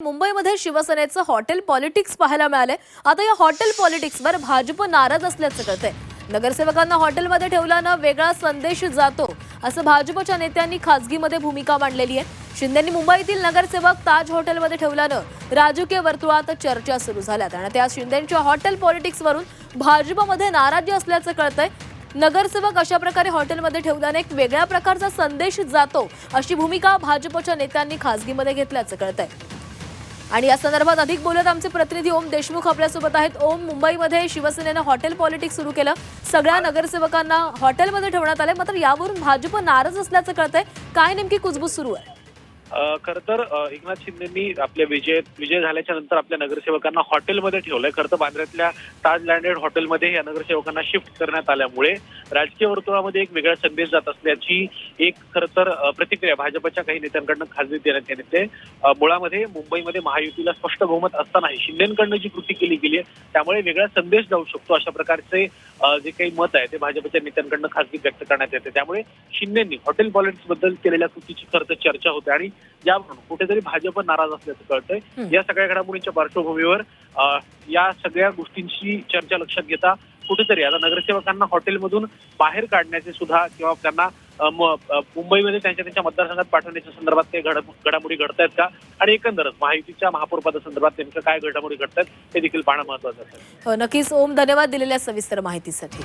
मुंबईमध्ये शिवसेनेचं hotel politics पाहायला मिळाले। आता या हॉटेल पॉलिटिक्सवर भाजप नाराज असल्याचं कळतंय। नगरसेवकांना हॉटेलमध्ये ठेवल्यानं वेगळा संदेश जातो असं भाजपच्या नेत्यांनी खासगीमध्ये भूमिका मांडलेली आहे। शिंदेंनी मुंबईतील नगरसेवक ताज हॉटेलमध्ये ठेवल्यानं राजकीय वर्तुळात चर्चा सुरू झाल्यात आणि त्या शिंदेंच्या हॉटेल पॉलिटिक्सवरून भाजपमध्ये नाराजी असल्याचं कळतंय। नगरसेवक अशा प्रकारे हॉटेलमध्ये ठेवल्याने एक वेगळ्या प्रकारचा संदेश जातो अशी भूमिका भाजपच्या नेत्यांनी खासगीमध्ये घेतल्याचं कळतंय। आणि या संदर्भात अधिक बोलत आमचे प्रतिनिधी ओम देशमुख आपल्यासोबत आहेत। ओम, मुंबईमध्ये शिवसेनेने हॉटेल पॉलिटिक्स सुरू केलं, सगळ्या नगरसेवकांना हॉटेलमध्ये ठेवण्यात आले, मात्र यावरून भाजप नाराज असल्याचं कळतंय। काय नेमकी कुजबूज सुरू आहे? खरं तर एकनाथ शिंदेंनी आपल्या विजय झाल्याच्या नंतर आपल्या नगरसेवकांना हॉटेलमध्ये ठेवलंय। खरं तर बांद्र्यातल्या ताज लँडेड हॉटेलमध्ये या नगरसेवकांना शिफ्ट करण्यात आल्यामुळे राजकीय वर्तुळामध्ये एक वेगळा संदेश जात असल्याची एक खरं तर प्रतिक्रिया भाजपच्या काही नेत्यांकडनं खासगी देण्यात येते। मुळामध्ये मुंबईमध्ये महायुतीला स्पष्ट बहुमत असतानाही शिंदेंकडनं जी कृती केली गेली आहे त्यामुळे वेगळा संदेश जाऊ शकतो अशा प्रकारचे जे काही मत आहे ते भाजपच्या नेत्यांकडनं खासगी व्यक्त करण्यात येते। त्यामुळे शिंदेंनी हॉटेल पॉलिटिक्स बद्दल केलेल्या कृतीची खरं तर चर्चा होते आणि यावरून कुठेतरी भाजप नाराज असल्याचं कळतंय। या सगळ्या घडामोडींच्या पार्श्वभूमीवर या सगळ्या गोष्टींची चर्चा लक्षात घेता कुठेतरी आता नगरसेवकांना हॉटेलमधून बाहेर काढण्याचे सुद्धा किंवा त्यांना मुंबईमध्ये त्यांच्या मतदारसंघात पाठवण्याच्या संदर्भात काही घडामोडी घडतायत का आणि एकंदरच महायुतीच्या महापौर पदासंदर्भात नेमकं काय घडामोडी घडतायत हे देखील पाहणं महत्त्वाचं असेल। हो, नक्कीच ओम, धन्यवाद दिलेल्या सविस्तर माहितीसाठी।